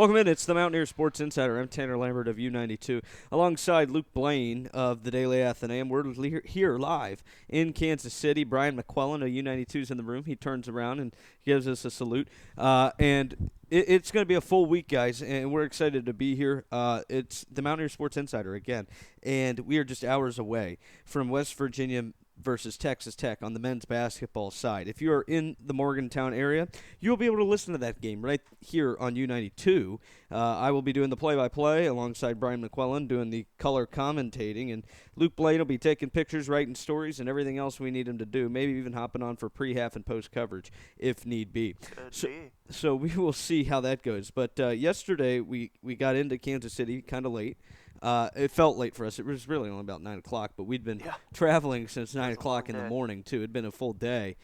Welcome in. It's the Mountaineer Sports Insider. I'm Tannor Lambert of U92. Alongside Luke Blaine of the Daily Athenaeum, we're here live in Kansas City. Brian McClellan of U92 is in the room. He turns around and gives us a salute. It's going to be a full week, guys, and we're excited to be here. It's the Mountaineer Sports Insider again, and we are just hours away from West Virginia versus Texas Tech on the men's basketball side. If you are in the Morgantown area, you'll be able to listen to that game right here on U92. I will be doing the play-by-play alongside Brian McClellan doing the color commentating, and Luke Blaine will be taking pictures, writing stories, and everything else we need him to do, maybe even hopping on for pre-half and post-coverage if need be. So we will see how that goes. But yesterday we got into Kansas City kind of late. It felt late for us. It was really only about 9 o'clock, but we'd been traveling since 9 o'clock in the morning, too. It had been a full day.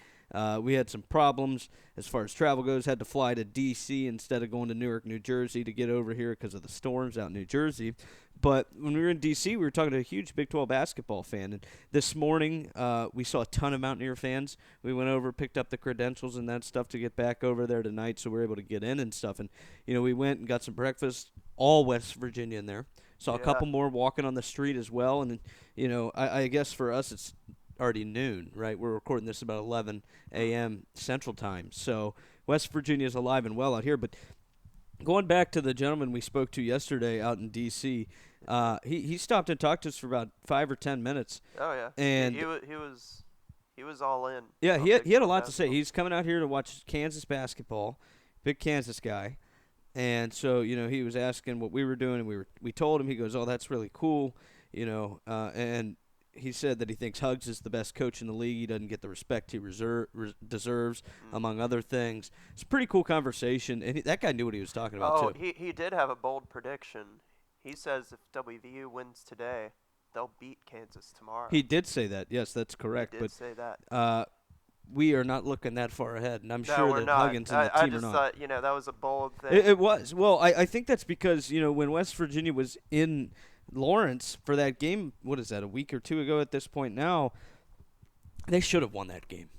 We had some problems as far as travel goes. Had to fly to D.C. instead of going to Newark, New Jersey to get over here because of the storms out in New Jersey. But when we were in D.C., we were talking to a huge Big 12 basketball fan. And this morning, we saw a ton of Mountaineer fans. We went over, picked up the credentials and that stuff to get back over there tonight, so we were able to get in and stuff. And, we went and got some breakfast, all West Virginia in there. Saw a couple more walking on the street as well. And, I guess for us it's already noon, right? We're recording this about 11 a.m. Central Time. So West Virginia is alive and well out here. But going back to the gentleman we spoke to yesterday out in D.C., he stopped and talked to us for about 5 or 10 minutes. Oh, yeah. And he was all in. Yeah, he had a lot to say. He's coming out here to watch Kansas basketball, big Kansas guy. And so, he was asking what we were doing, and we told him. He goes, "Oh, that's really cool," and he said that he thinks Huggs is the best coach in the league. He doesn't get the respect he deserves, among other things. It's a pretty cool conversation, and that guy knew what he was talking about, too. He did have a bold prediction. He says if WVU wins today, they'll beat Kansas tomorrow. He did say that. Yes, that's correct. He did say that. We are not looking that far ahead, and I'm No, sure we're that not. Huggins and the team are not. I just thought, that was a bold thing. It was. Well, I think that's because, when West Virginia was in Lawrence for that game, what is that, a week or two ago at this point now, they should have won that game.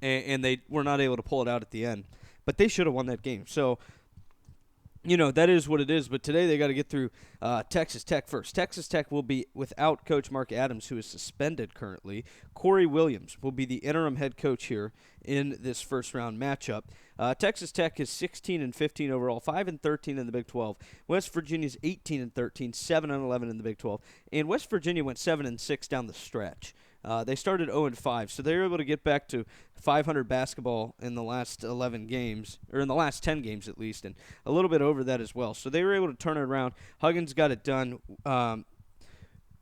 And they were not able to pull it out at the end. But they should have won that game. So, that is what it is. But today they got to get through Texas Tech first. Texas Tech will be without Coach Mark Adams, who is suspended currently. Corey Williams will be the interim head coach here in this first-round matchup. Texas Tech is 16-15 overall, 5-13 in the Big 12. West Virginia's 18-13, 7-11 in the Big 12. And West Virginia went 7-6 down the stretch. They started 0-5, so they were able to get back to 500 basketball in the last 11 games, or in the last 10 games at least, and a little bit over that as well. So they were able to turn it around. Huggins got it done.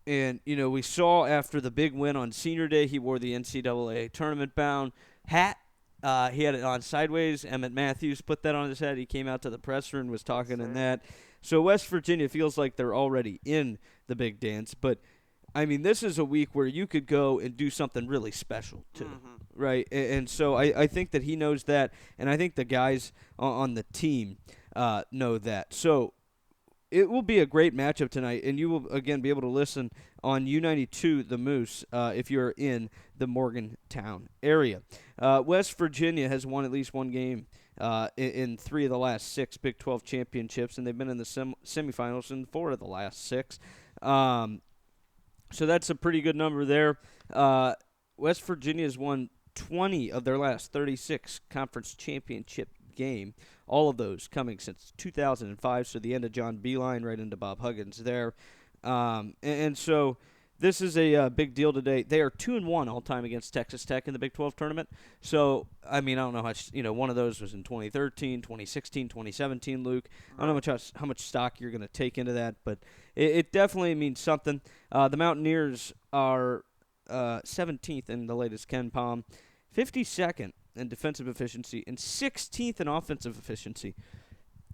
And, we saw after the big win on Senior Day, he wore the NCAA tournament-bound hat. He had it on sideways. Emmett Matthews put that on his head. He came out to the presser and was talking in that. So West Virginia feels like they're already in the big dance, but this is a week where you could go and do something really special, too, right? And so I think that he knows that, and I think the guys on the team know that. So it will be a great matchup tonight, and you will, again, be able to listen on U92 The Moose if you're in the Morgantown area. West Virginia has won at least one game in 3 of the last 6 Big 12 championships, and they've been in the semifinals in 4 of the last 6. So that's a pretty good number there. West Virginia has won 20 of their last 36 conference championship game, all of those coming since 2005, so the end of John Beilein right into Bob Huggins there. And so this is a big deal today. They are 2-1 all-time against Texas Tech in the Big 12 tournament. So, I don't know how much, one of those was in 2013, 2016, 2017, Luke. I don't know how much stock you're going to take into that, but it definitely means something. The Mountaineers are 17th in the latest Ken Palm, 52nd in defensive efficiency, and 16th in offensive efficiency.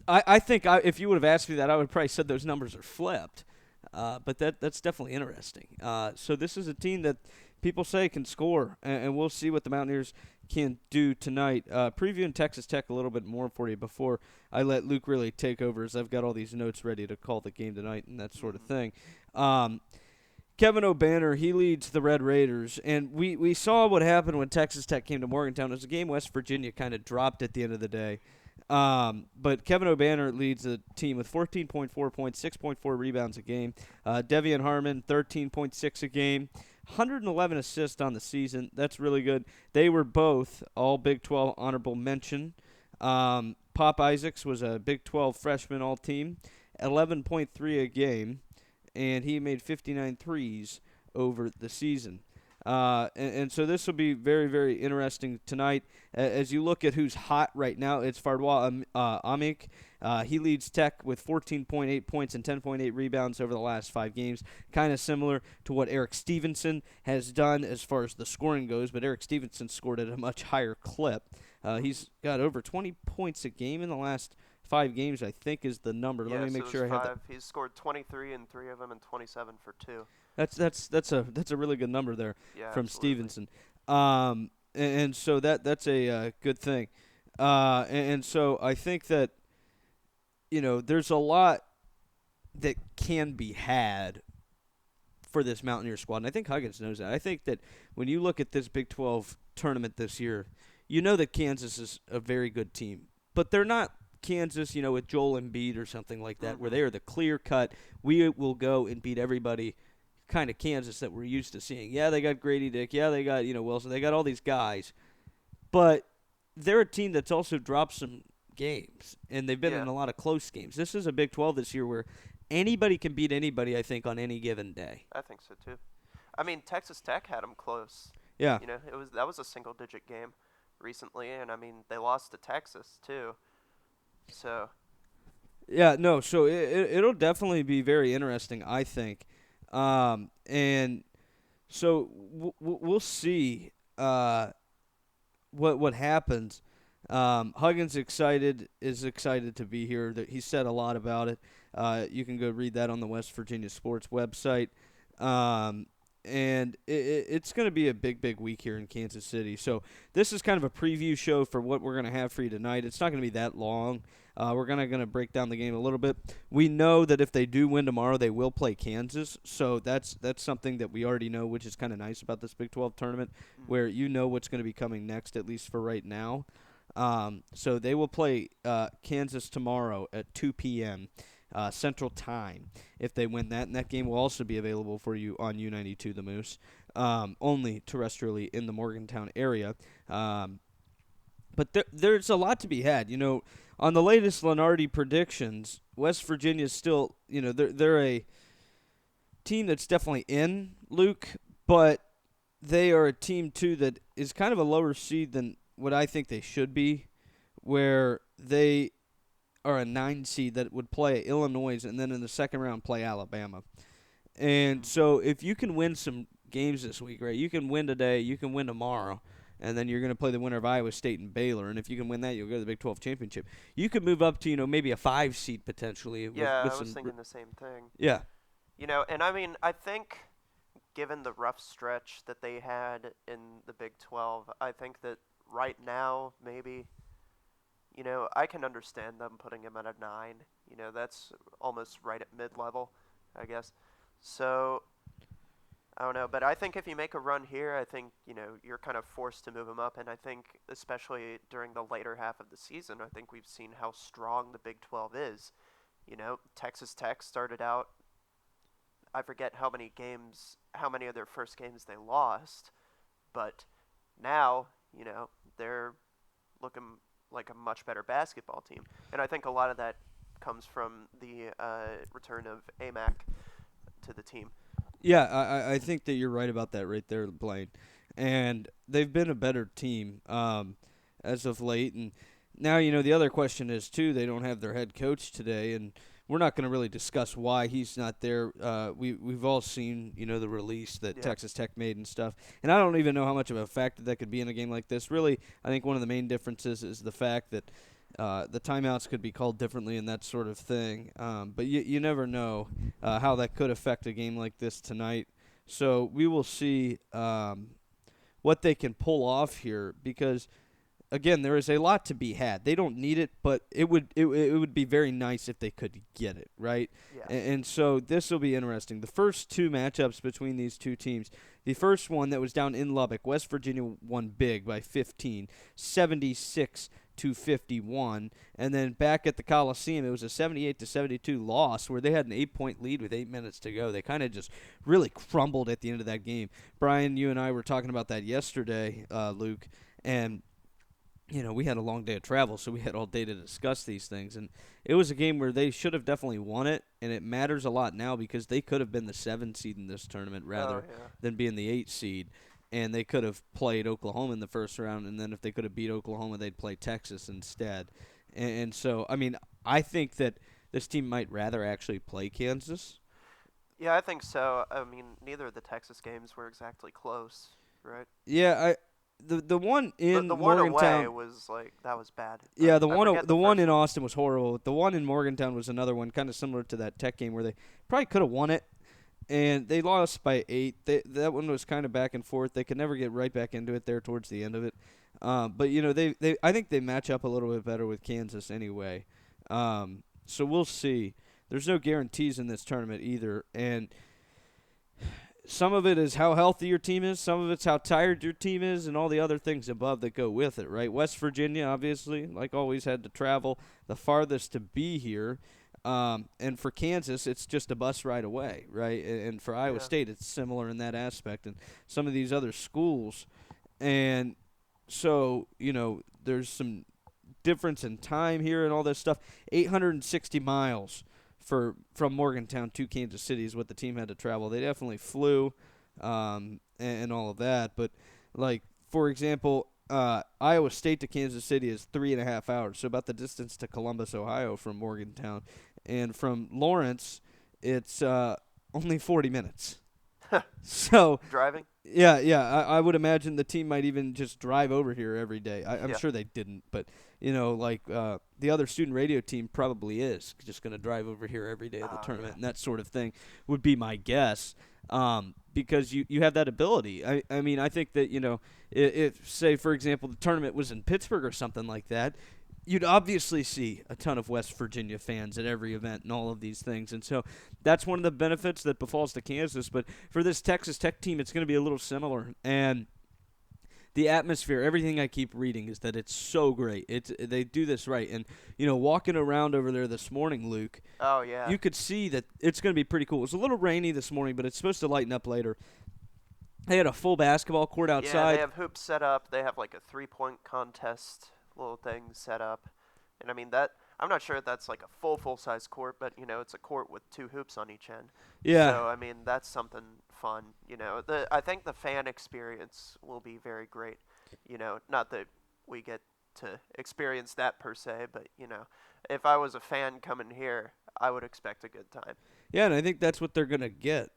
I think if you would have asked me that, I would have probably said those numbers are flipped. But that's definitely interesting. So this is a team that people say can score, and we'll see what the Mountaineers can do tonight. Previewing Texas Tech a little bit more for you before I let Luke really take over, as I've got all these notes ready to call the game tonight and that sort of thing. Kevin O'Banner, he leads the Red Raiders, and we saw what happened when Texas Tech came to Morgantown. It was a game West Virginia kind of dropped at the end of the day. But Kevin O'Banner leads the team with 14.4 points, 6.4 rebounds a game. Devian Harmon, 13.6 a game. 111 assists on the season. That's really good. They were both all Big 12 honorable mention. Pop Isaacs was a Big 12 freshman all-team, 11.3 a game, and he made 59 threes over the season. And so this will be very, very interesting tonight. As you look at who's hot right now, it's Fardwa Amik. He leads Tech with 14.8 points and 10.8 rebounds over the last 5 games. Kind of similar to what Eric Stevenson has done as far as the scoring goes, but Eric Stevenson scored at a much higher clip. He's got over 20 points a game in the last 5 games, I think, is the number. Yeah, Let me make sure I have that. He's scored 23 in 3 of them and 27 for 2. That's a really good number there from Absolutely. Stevenson. And so that's a good thing. And so I think that there's a lot that can be had for this Mountaineer squad, and I think Huggins knows that. I think that when you look at this Big 12 tournament this year, you know that Kansas is a very good team, but they're not Kansas, with Joel Embiid or something like that, where they are the clear cut. We will go and beat everybody. Kind of Kansas that we're used to seeing. Yeah, they got Grady Dick. Yeah, they got Wilson. They got all these guys, but they're a team that's also dropped some games, and they've been in a lot of close games. This is a Big 12 this year where anybody can beat anybody, I think, on any given day. I think so too. I mean, Texas Tech had them close. Yeah. That was a single-digit game recently, and I mean they lost to Texas too. So. Yeah, no. So it'll definitely be very interesting, I think. And so we'll see what happens. Huggins is excited to be here. He said a lot about it. You can go read that on the West Virginia Sports website. And it's going to be a big week here in Kansas City. So this is kind of a preview show for what we're going to have for you tonight. It's not going to be that long. We're going to break down the game a little bit. We know that if they do win tomorrow, they will play Kansas. So that's something that we already know, which is kind of nice about this Big 12 tournament, where you know what's going to be coming next, at least for right now. So they will play Kansas tomorrow at 2 p.m. Central Time if they win that. And that game will also be available for you on U92 The Moose, only terrestrially in the Morgantown area. But there's a lot to be had. On the latest Lenardi predictions, West Virginia is still, they're a team that's definitely in, Luke, but they are a team, too, that is kind of a lower seed than what I think they should be, where they are a 9 seed that would play Illinois and then in the second round play Alabama. And so if you can win some games this week, right, you can win today, you can win tomorrow, and then you're going to play the winner of Iowa State and Baylor. And if you can win that, you'll go to the Big 12 championship. You could move up to, maybe a 5 seed potentially. Yeah, I was thinking the same thing. Yeah. And I mean, I think given the rough stretch that they had in the Big 12, I think that right now, maybe, I can understand them putting him at a 9. That's almost right at mid-level, I guess. So, I don't know. But I think if you make a run here, I think, you're kind of forced to move him up. And I think, especially during the later half of the season, I think we've seen how strong the Big 12 is. Texas Tech started out, I forget how many of their first games they lost. But now, they're looking like a much better basketball team. And I think a lot of that comes from the return of AMAC to the team. Yeah, I think that you're right about that right there, Blaine. And they've been a better team as of late. And now, the other question is, too, they don't have their head coach today. And we're not going to really discuss why he's not there. We've all seen, the release that Texas Tech made and stuff. And I don't even know how much of a factor that could be in a game like this. Really, I think one of the main differences is the fact that the timeouts could be called differently and that sort of thing. But you never know how that could affect a game like this tonight. So we will see what they can pull off here because – again, there is a lot to be had. They don't need it, but it would be very nice if they could get it, right? Yeah. And so this will be interesting. The first 2 matchups between these 2 teams, the first one that was down in Lubbock, West Virginia won big by 15, 76 to 51, and then back at the Coliseum, it was a 78-72 loss where they had an 8-point lead with 8 minutes to go. They kind of just really crumbled at the end of that game. Brian, you and I were talking about that yesterday, Luke, and we had a long day of travel, so we had all day to discuss these things. And it was a game where they should have definitely won it, and it matters a lot now because they could have been the 7 seed in this tournament rather than being the 8 seed. And they could have played Oklahoma in the first round, and then if they could have beat Oklahoma, they'd play Texas instead. And so, I mean, I think that this team might rather actually play Kansas. Yeah, I think so. I mean, neither of the Texas games were exactly close, right? Yeah, the one in The one away Morgantown was like that was bad. Yeah, I forget the one first in Austin was horrible. The one in Morgantown was another one, kind of similar to that Tech game where they probably could have won it, and they lost by 8. That one was kind of back and forth. They could never get right back into it there towards the end of it. But they I think they match up a little bit better with Kansas anyway. So we'll see. There's no guarantees in this tournament either, and some of it is how healthy your team is. Some of it's how tired your team is and all the other things above that go with it, right? West Virginia, obviously, like always, had to travel the farthest to be here. And for Kansas, it's just a bus ride away, right? And for Iowa State, it's similar in that aspect. And some of these other schools. And so, there's some difference in time here and all this stuff. 860 miles from Morgantown to Kansas City is what the team had to travel. They definitely flew and all of that. But, like, for example, Iowa State to Kansas City is 3.5 hours, so about the distance to Columbus, Ohio from Morgantown. And from Lawrence, it's only 40 minutes. So driving. Yeah, I would imagine the team might even just drive over here every day. I'm sure they didn't, but the other student radio team probably is just going to drive over here every day of the tournament, and that sort of thing would be my guess. Because you have that ability. I mean, I think that if say for example the tournament was in Pittsburgh or something like that, you'd obviously see a ton of West Virginia fans at every event and all of these things. And so that's one of the benefits that befalls to Kansas. But for this Texas Tech team, it's going to be a little similar. And the atmosphere, everything I keep reading is that it's so great. They do this right. And, walking around over there this morning, Luke, you could see that it's going to be pretty cool. It was a little rainy this morning, but it's supposed to lighten up later. They had a full basketball court outside. Yeah, they have hoops set up. They have like a 3-point contest little thing set up. And I mean that I'm not sure if that's like a full size court, but it's a court with 2 hoops on each end. Yeah. So I mean that's something fun. I think the fan experience will be very great. Not that we get to experience that per se, but if I was a fan coming here, I would expect a good time. Yeah, and I think that's what they're gonna get.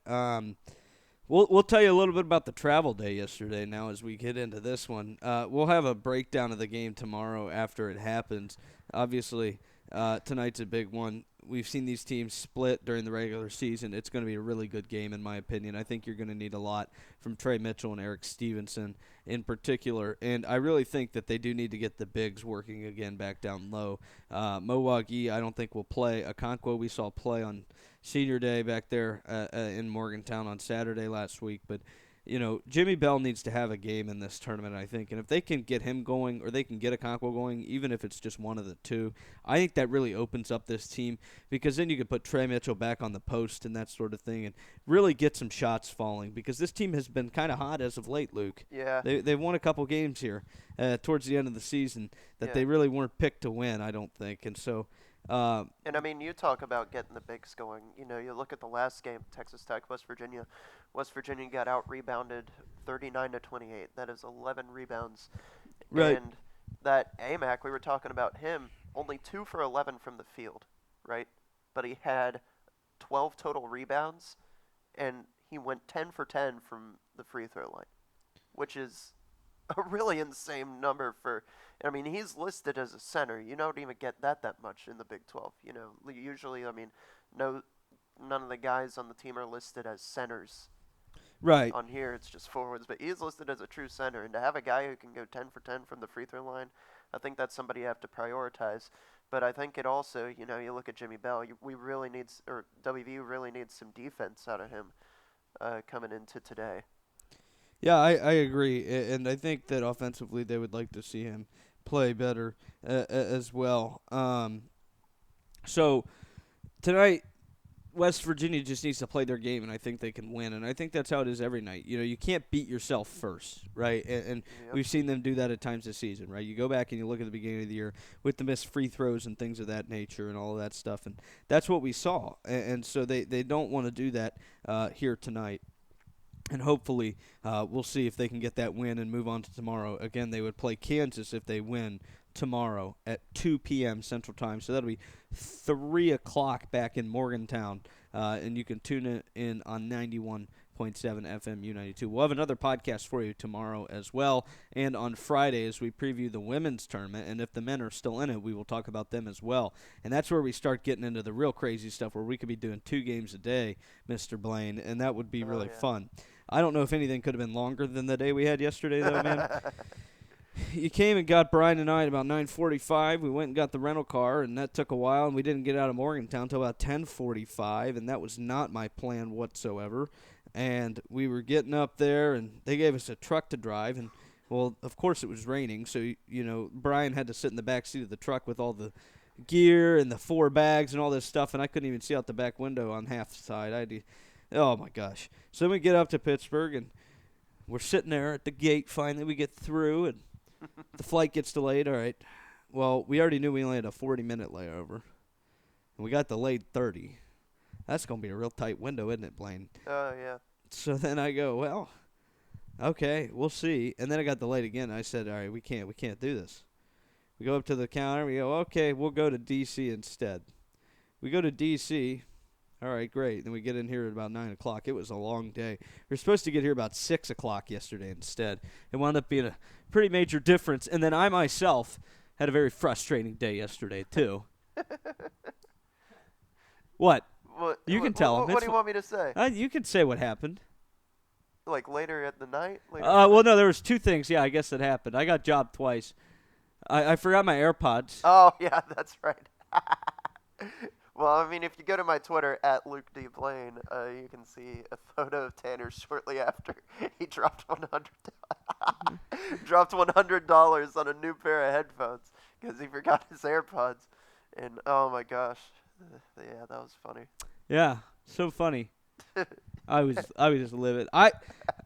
We'll tell you a little bit about the travel day yesterday now as we get into this one. We'll have a breakdown of the game tomorrow after it happens. Obviously, tonight's a big one. We've seen these teams split during the regular season. It's going to be a really good game, in my opinion. I think you're going to need a lot from Trey Mitchell and Eric Stevenson in particular. And I really think that they do need to get the bigs working again back down low. Mo Wagi, I don't think will play. Okonkwo we saw play on Senior Day back there in Morgantown on Saturday last week. But, Jimmy Bell needs to have a game in this tournament, I think. And if they can get him going or they can get Okonkwo going, even if it's just one of the two, I think that really opens up this team because then you can put Trey Mitchell back on the post and that sort of thing and really get some shots falling because this team has been kind of hot as of late, Luke. Yeah. They've won a couple games here towards the end of the season that they really weren't picked to win, I don't think. And so and I mean, you talk about getting the bigs going. You look at the last game, Texas Tech, West Virginia. West Virginia got out rebounded 39-28. That is 11 rebounds. Right. And that AMAC, we were talking about him, only 2 for 11 from the field, right? But he had 12 total rebounds, and he went 10 for 10 from the free throw line, which is a really insane number for. I mean, he's listed as a center. You don't even get that much in the Big 12. Usually, I mean, none of the guys on the team are listed as centers. Right. On here, it's just forwards, but he's listed as a true center. And to have a guy who can go 10 for 10 from the free throw line, I think that's somebody you have to prioritize. But I think it also, you look at Jimmy Bell, WVU really needs some defense out of him coming into today. Yeah, I agree, and I think that offensively they would like to see him play better as well. So tonight, West Virginia just needs to play their game, and I think they can win. And I think that's how it is every night. You can't beat yourself first, right? And Yep. we've seen them do that at times this season, right? You go back and you look at the beginning of the year with the missed free throws and things of that nature and all of that stuff, and that's what we saw. And so they don't want to do that here tonight. And hopefully we'll see if they can get that win and move on to tomorrow. Again, they would play Kansas if they win tomorrow at 2 p.m. Central Time. So that'll be 3 o'clock back in Morgantown. And you can tune it in on 91.7 FM U92. We'll have another podcast for you tomorrow as well. And on Friday as we preview the women's tournament. And if the men are still in it, we will talk about them as well. And that's where we start getting into the real crazy stuff where we could be doing 2 games a day, Mr. Blaine. And that would be really fun. I don't know if anything could have been longer than the day we had yesterday, though, man. You came and got Brian and I at about 9:45. We went and got the rental car, and that took a while, and we didn't get out of Morgantown until about 10:45, and that was not my plan whatsoever. And we were getting up there, and they gave us a truck to drive, and, well, of course it was raining, so, Brian had to sit in the back seat of the truck with all the gear and the 4 bags and all this stuff, and I couldn't even see out the back window on half the side. Oh, my gosh. So then we get up to Pittsburgh, and we're sitting there at the gate. Finally, we get through, and the flight gets delayed. All right. Well, we already knew we only had a 40-minute layover, and we got delayed 30. That's going to be a real tight window, isn't it, Blaine? Oh, yeah. So then I go, well, okay, we'll see. And then I got delayed again. I said, all right, we can't do this. We go up to the counter. We go, okay, we'll go to D.C. instead. We go to D.C., all right, great. Then we get in here at about 9 o'clock. It was a long day. We were supposed to get here about 6 o'clock yesterday instead. It wound up being a pretty major difference. And then I myself had a very frustrating day yesterday, too. What? You can tell him. What do you want me to say? You can say what happened. Like later at the night? Well, no, there was 2 things, yeah, I guess that happened. I got jobbed twice. I forgot my AirPods. Oh, yeah, that's right. Well, I mean, if you go to my Twitter, at Luke D. Blaine, you can see a photo of Tanner shortly after he dropped $100 on a new pair of headphones because he forgot his AirPods. And, oh, my gosh. Yeah, that was funny. Yeah, so funny. I was just livid.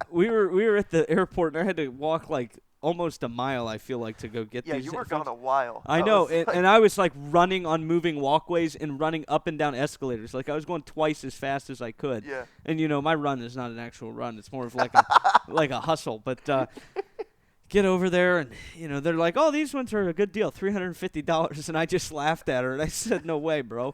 We were at the airport, and I had to walk, like, almost a mile, I feel like, to go get these. Yeah, you were gone a while. I know, and I was like running on moving walkways and running up and down escalators. Like I was going twice as fast as I could. Yeah. And my run is not an actual run; it's more of like like a hustle. But get over there, and they're like, "Oh, these ones are a good deal, $350," and I just laughed at her, and I said, "No way, bro."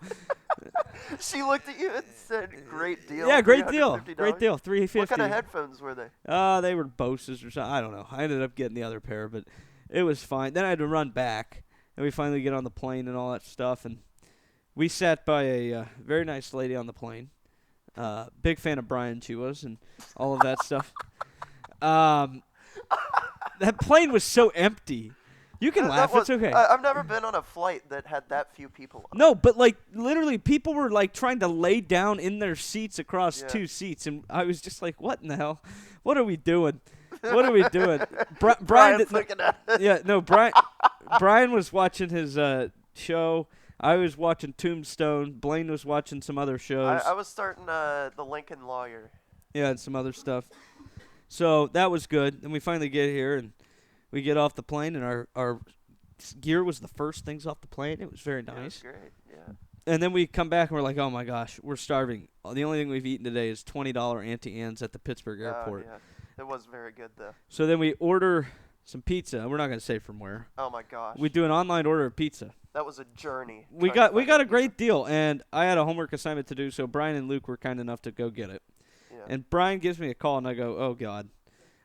She looked at you and said, "Great deal." Yeah, great deal. Great deal. $350. What kind of headphones were they? They were Bose's or something. I don't know. I ended up getting the other pair, but it was fine. Then I had to run back, and we finally get on the plane and all that stuff. And we sat by a very nice lady on the plane. Big fan of Brian, she was, and all of that stuff. That plane was so empty. You can laugh. It's okay. I've never been on a flight that had that few people on. No, but like literally, people were like trying to lay down in their seats across 2 seats, and I was just like, "What in the hell? What are we doing? What are we doing?" Brian's looking at it. Yeah, no, Brian was watching his show. I was watching Tombstone. Blaine was watching some other shows. I was starting The Lincoln Lawyer. Yeah, and some other stuff. So that was good. And we finally get here, and we get off the plane, and our gear was the first things off the plane. It was very nice. Yeah, it was great, yeah. And then we come back, and we're like, oh, my gosh, we're starving. The only thing we've eaten today is $20 Auntie Anne's at the Pittsburgh airport. Yeah. It was very good, though. So then we order some pizza. We're not going to say from where. Oh, my gosh. We do an online order of pizza. That was a journey. We got a great deal, and I had a homework assignment to do, so Brian and Luke were kind enough to go get it. Yeah. And Brian gives me a call, and I go, oh, God.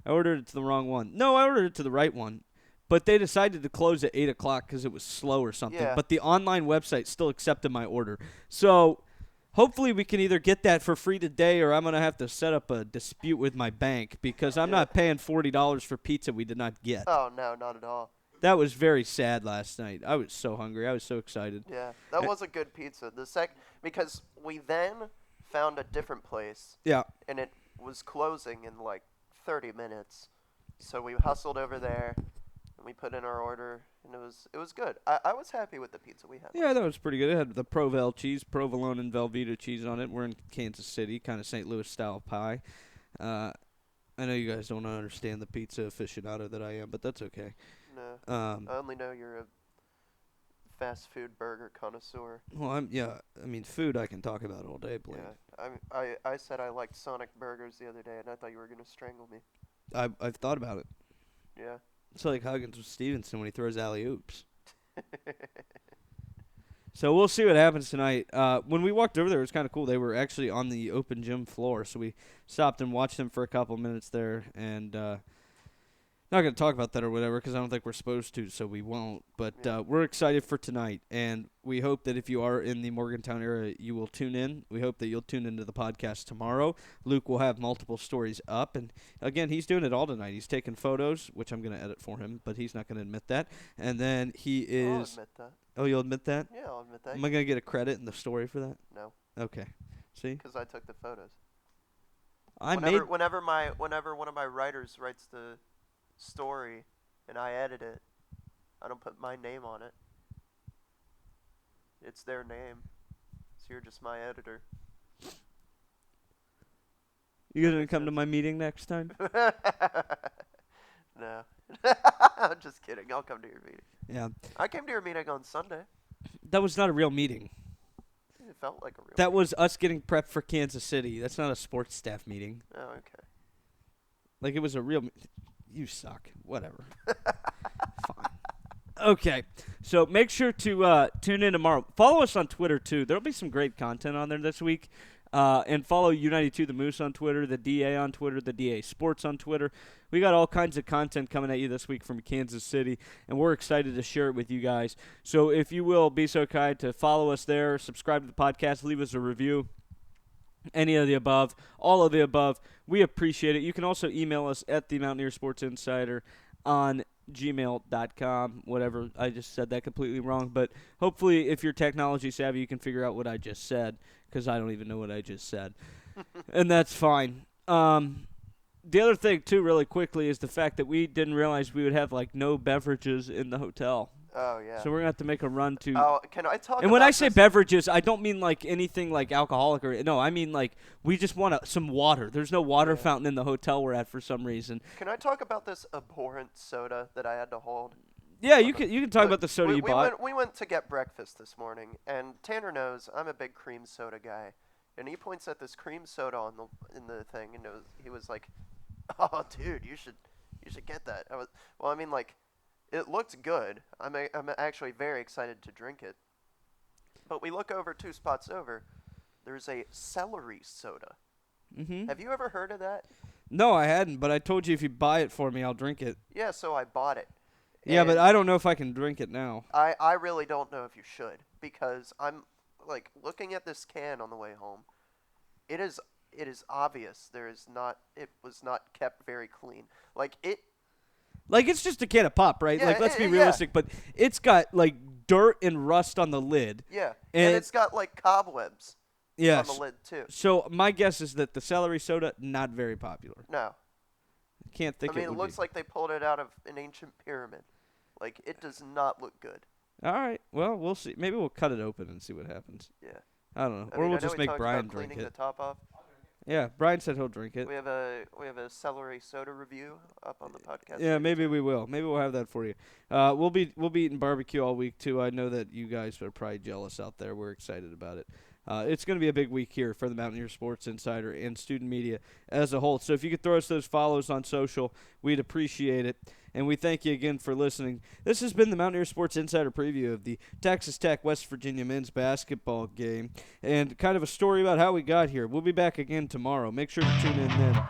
I ordered it to the wrong one. No, I ordered it to the right one. But they decided to close at 8 o'clock because it was slow or something. Yeah. But the online website still accepted my order. So hopefully we can either get that for free today, or I'm going to have to set up a dispute with my bank because I'm not paying $40 for pizza we did not get. Oh, no, not at all. That was very sad last night. I was so hungry. I was so excited. Yeah, that was a good pizza. Because we then found a different place. Yeah. And it was closing in like 30 minutes. So we hustled over there, and we put in our order, and it was good. I was happy with the pizza we had. Yeah, that was pretty good. It had the Provel cheese, provolone and Velveeta cheese on it. We're in Kansas City, kind of St. Louis style pie. I know you guys don't understand the pizza aficionado that I am, but that's okay. No, I only know you're a fast food burger connoisseur. Well, I mean, food I can talk about all day, Blaine. Yeah, I said I liked Sonic burgers the other day, and I thought you were gonna strangle me. I've thought about it. Yeah. It's like Huggins with Stevenson when he throws alley oops. So we'll see what happens tonight. When we walked over there, it was kind of cool. They were actually on the open gym floor, so we stopped and watched them for a couple minutes there. And not going to talk about that or whatever because I don't think we're supposed to, so we won't. But we're excited for tonight, and we hope that if you are in the Morgantown area, you will tune in. We hope that you'll tune into the podcast tomorrow. Luke will have multiple stories up, and again, he's doing it all tonight. He's taking photos, which I'm going to edit for him, but he's not going to admit that. And then he is... I'll admit that. Oh, you'll admit that? Yeah, I'll admit that. Am I going to get a credit in the story for that? No. Okay. See? Because I took the photos. Whenever one of my writers writes the story and I edit it, I don't put my name on it. It's their name. So you're just my editor. You going to come to my meeting next time? No. I'm just kidding. I'll come to your meeting. Yeah. I came to your meeting on Sunday. That was not a real meeting. It felt like a real That meeting. was us getting prepped for Kansas City. That's not a sports staff meeting. Oh, okay. Like, it was a real... You suck. Whatever. Fine. Okay. So make sure to tune in tomorrow. Follow us on Twitter, too. There'll be some great content on there this week. And follow U92 the Moose on Twitter, the DA on Twitter, the DA Sports on Twitter. We got all kinds of content coming at you this week from Kansas City, and we're excited to share it with you guys. So if you will, be so kind to follow us there, subscribe to the podcast, leave us a review, any of the above, all of the above. We appreciate it. You can also email us at the Mountaineer Sports Insider on gmail.com, whatever. I just said that completely wrong, but hopefully if you're technology savvy, you can figure out what I just said, because I don't even know what I just said, and that's fine. The other thing, too, really quickly, is the fact that we didn't realize we would have, like, no beverages in the hotel. Oh, yeah. So we're going to have to make a run to... Oh, can I talk And when about I say this? beverages, I don't mean, like, anything, like, alcoholic or... No, I mean, like, we just want some water. There's no water fountain in the hotel we're at for some reason. Can I talk about this abhorrent soda that I had to hold? Yeah, you can talk about the soda you bought. We went to get breakfast this morning, and Tanner knows I'm a big cream soda guy. And he points at this cream soda in the thing, and he was like, "Oh, dude, you should get that." I mean, like, it looked good. I'm actually very excited to drink it. But we look over 2 spots over. There's a celery soda. Mm-hmm. Have you ever heard of that? No, I hadn't, but I told you if you buy it for me, I'll drink it. Yeah, so I bought it. Yeah, but And I don't know if I can drink it now. I really don't know if you should, because I'm like looking at this can on the way home. It is obvious it was not kept very clean. Like it's just a can of pop, right? Yeah, Like, let's be yeah. realistic, but it's got, like, dirt and rust on the lid. Yeah. And And it's got like cobwebs Yes. on the lid too. So my guess is that the celery soda, not very popular. No. Can't think I mean, it it would looks like they pulled it out of an ancient pyramid. Like, it does not look good. All right. Well, we'll see. Maybe we'll cut it open and see what happens. Yeah. I don't know. I Or mean, we'll I know just we make talked Brian about drink cleaning it. the top off. Yeah, Brian said he'll drink it. We have a celery soda review up on the podcast. Yeah, later, maybe too. we will. Maybe we'll have that for you. We'll be eating barbecue all week too. I know that you guys are probably jealous out there. We're excited about it. It's going to be a big week here for the Mountaineer Sports Insider and student media as a whole. So if you could throw us those follows on social, we'd appreciate it. And we thank you again for listening. This has been the Mountaineer Sports Insider preview of the Texas Tech West Virginia men's basketball game and kind of a story about how we got here. We'll be back again tomorrow. Make sure to tune in then.